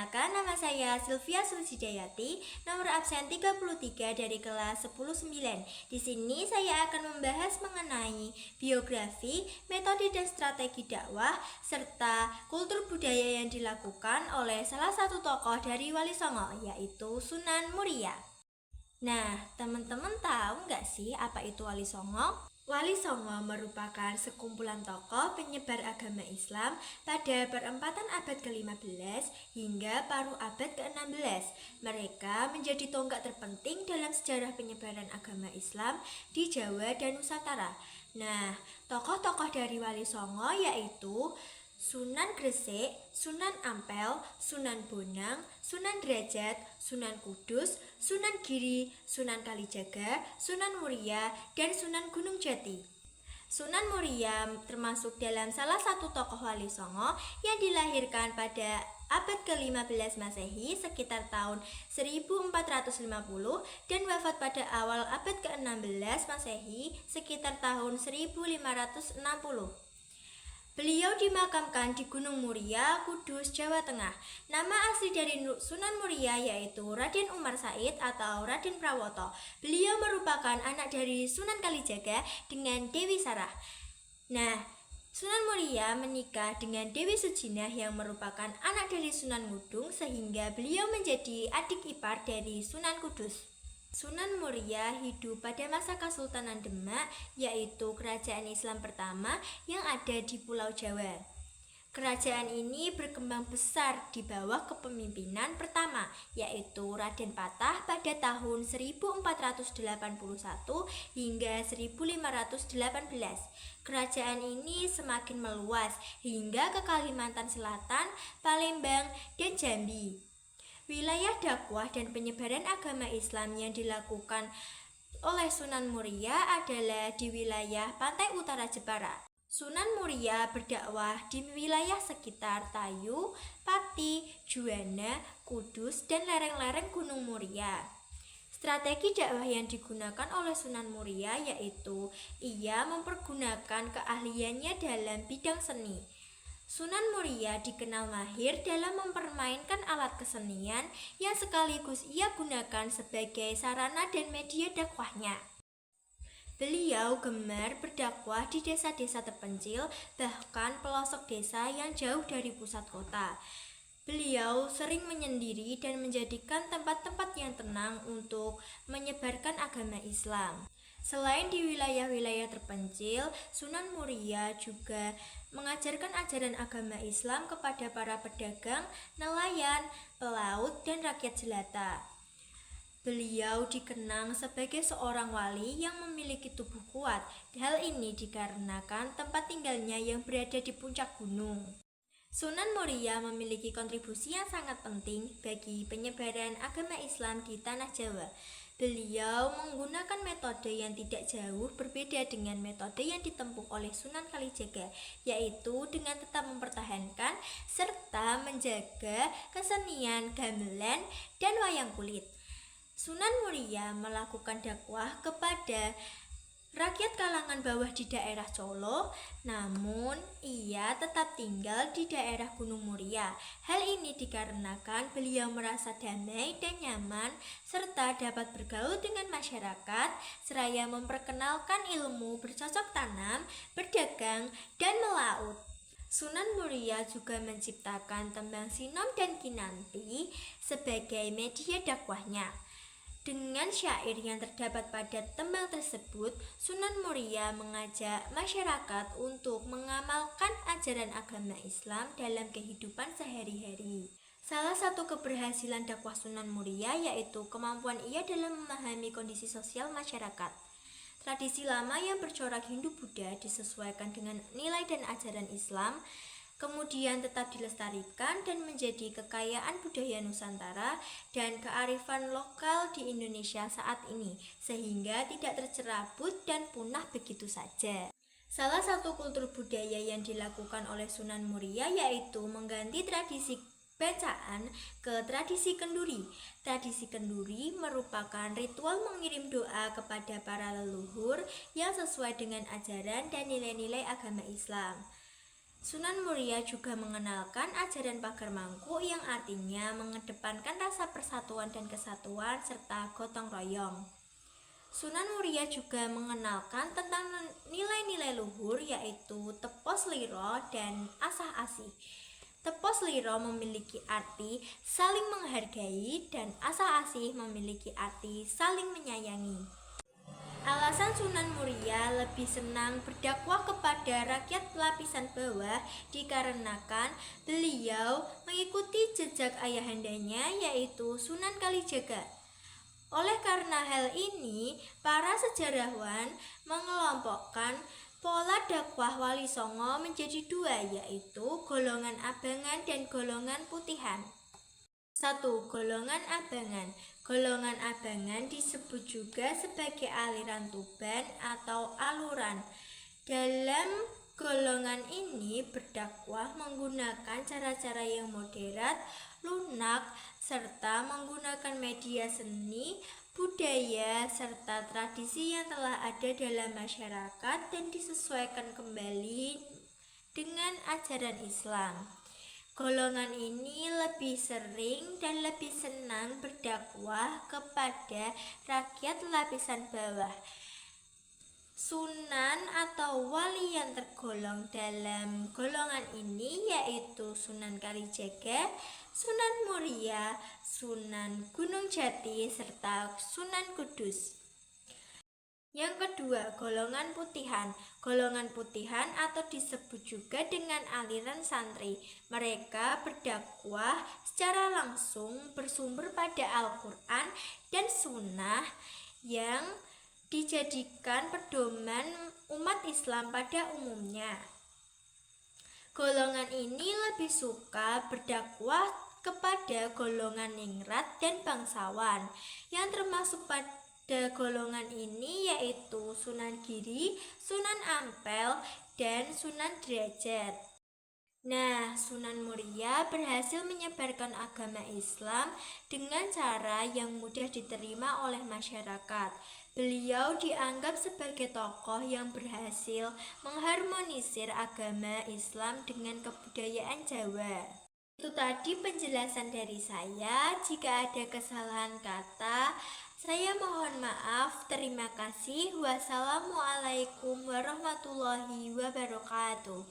Perkenalkan, nama saya Sylvia Sulsidayati, nomor absen 33 dari kelas 109. Di sini saya akan membahas mengenai biografi, metode dan strategi dakwah, serta kultur budaya yang dilakukan oleh salah satu tokoh dari Wali Songo, yaitu Sunan Muria. Nah, teman-teman tahu nggak sih apa itu Wali Songo? Wali Songo merupakan sekumpulan tokoh penyebar agama Islam pada perempatan abad ke-15 hingga paruh abad ke-16. Mereka menjadi tonggak terpenting dalam sejarah penyebaran agama Islam di Jawa dan Nusantara. Nah, tokoh-tokoh dari Wali Songo yaitu Sunan Gresik, Sunan Ampel, Sunan Bonang, Sunan Derajat, Sunan Kudus, Sunan Giri, Sunan Kalijaga, Sunan Muria, dan Sunan Gunung Jati. Sunan Muria termasuk dalam salah satu tokoh Wali Songo yang dilahirkan pada abad ke-15 Masehi sekitar tahun 1450 dan wafat pada awal abad ke-16 Masehi sekitar tahun 1560. Beliau dimakamkan di Gunung Muria, Kudus, Jawa Tengah. Nama asli dari Sunan Muria yaitu Raden Umar Said atau Raden Prawoto. Beliau merupakan anak dari Sunan Kalijaga dengan Dewi Sarah. Nah, Sunan Muria menikah dengan Dewi Sujinah yang merupakan anak dari Sunan Ngudung sehingga beliau menjadi adik ipar dari Sunan Kudus. Sunan Muria hidup pada masa Kesultanan Demak, yaitu kerajaan Islam pertama yang ada di Pulau Jawa. Kerajaan ini berkembang besar di bawah kepemimpinan pertama, yaitu Raden Patah pada tahun 1481 hingga 1518. Kerajaan ini semakin meluas hingga ke Kalimantan Selatan, Palembang, dan Jambi. Wilayah dakwah dan penyebaran agama Islam yang dilakukan oleh Sunan Muria adalah di wilayah pantai utara Jepara. Sunan Muria berdakwah di wilayah sekitar Tayu, Pati, Juwana, Kudus, dan lereng-lereng Gunung Muria. Strategi dakwah yang digunakan oleh Sunan Muria yaitu ia mempergunakan keahliannya dalam bidang seni. Sunan Muria dikenal mahir dalam mempermainkan alat kesenian yang sekaligus ia gunakan sebagai sarana dan media dakwahnya. Beliau gemar berdakwah di desa-desa terpencil, bahkan pelosok desa yang jauh dari pusat kota. Beliau sering menyendiri dan menjadikan tempat-tempat yang tenang untuk menyebarkan agama Islam. Selain di wilayah-wilayah terpencil, Sunan Muria juga mengajarkan ajaran agama Islam kepada para pedagang, nelayan, pelaut, dan rakyat jelata. Beliau dikenang sebagai seorang wali yang memiliki tubuh kuat. Hal ini dikarenakan tempat tinggalnya yang berada di puncak gunung. Sunan Muria memiliki kontribusi yang sangat penting bagi penyebaran agama Islam di tanah Jawa. Beliau menggunakan metode yang tidak jauh berbeda dengan metode yang ditempuh oleh Sunan Kalijaga, yaitu dengan tetap mempertahankan serta menjaga kesenian gamelan dan wayang kulit. Sunan Muria melakukan dakwah kepada rakyat kalangan bawah di daerah Solo, namun ia tetap tinggal di daerah Gunung Muria. Hal ini dikarenakan beliau merasa damai dan nyaman serta dapat bergaul dengan masyarakat seraya memperkenalkan ilmu bercocok tanam, berdagang, dan melaut. Sunan Muria juga menciptakan tembang sinom dan kinanti sebagai media dakwahnya. Dengan syair yang terdapat pada tembang tersebut, Sunan Muria mengajak masyarakat untuk mengamalkan ajaran agama Islam dalam kehidupan sehari-hari. Salah satu keberhasilan dakwah Sunan Muria yaitu kemampuan ia dalam memahami kondisi sosial masyarakat. Tradisi lama yang bercorak Hindu-Buddha disesuaikan dengan nilai dan ajaran Islam, kemudian tetap dilestarikan dan menjadi kekayaan budaya Nusantara dan kearifan lokal di Indonesia saat ini, sehingga tidak tercerabut dan punah begitu saja. Salah satu kultur budaya yang dilakukan oleh Sunan Muria yaitu mengganti tradisi bacaan ke tradisi kenduri. Tradisi kenduri merupakan ritual mengirim doa kepada para leluhur yang sesuai dengan ajaran dan nilai-nilai agama Islam. Sunan Muria juga mengenalkan ajaran pagar mangkuk yang artinya mengedepankan rasa persatuan dan kesatuan serta gotong royong. Sunan Muria juga mengenalkan tentang nilai-nilai luhur yaitu tepos liro dan asah asih. Tepos liro memiliki arti saling menghargai dan asah asih memiliki arti saling menyayangi. Alasan Sunan Muria lebih senang berdakwah kepada rakyat lapisan bawah dikarenakan beliau mengikuti jejak ayahandanya yaitu Sunan Kalijaga. Oleh karena hal ini, para sejarawan mengelompokkan pola dakwah Wali Songo menjadi dua yaitu golongan abangan dan golongan putihan. 1. Golongan abangan. Golongan abangan disebut juga sebagai aliran tuban atau aluran. Dalam golongan ini berdakwah menggunakan cara-cara yang moderat, lunak, serta menggunakan media seni, budaya, serta tradisi yang telah ada dalam masyarakat dan disesuaikan kembali dengan ajaran Islam. Golongan ini lebih sering dan lebih senang berdakwah kepada rakyat lapisan bawah. Sunan atau wali yang tergolong dalam golongan ini yaitu Sunan Kalijaga, Sunan Muria, Sunan Gunung Jati, serta Sunan Kudus. Yang kedua, golongan putihan. Golongan putihan atau disebut juga dengan aliran santri. Mereka berdakwah secara langsung bersumber pada Al-Quran dan Sunnah yang dijadikan pedoman umat Islam pada umumnya. Golongan ini lebih suka berdakwah kepada golongan ningrat dan bangsawan yang termasuk pada golongan ini yaitu Sunan Giri, Sunan Ampel, dan Sunan Derajat. Nah, Sunan Muria berhasil menyebarkan agama Islam dengan cara yang mudah diterima oleh masyarakat. Beliau dianggap sebagai tokoh yang berhasil mengharmonisir agama Islam dengan kebudayaan Jawa. Itu tadi penjelasan dari saya. Jika ada kesalahan kata, saya mohon maaf. Terima kasih. Wassalamualaikum warahmatullahi wabarakatuh.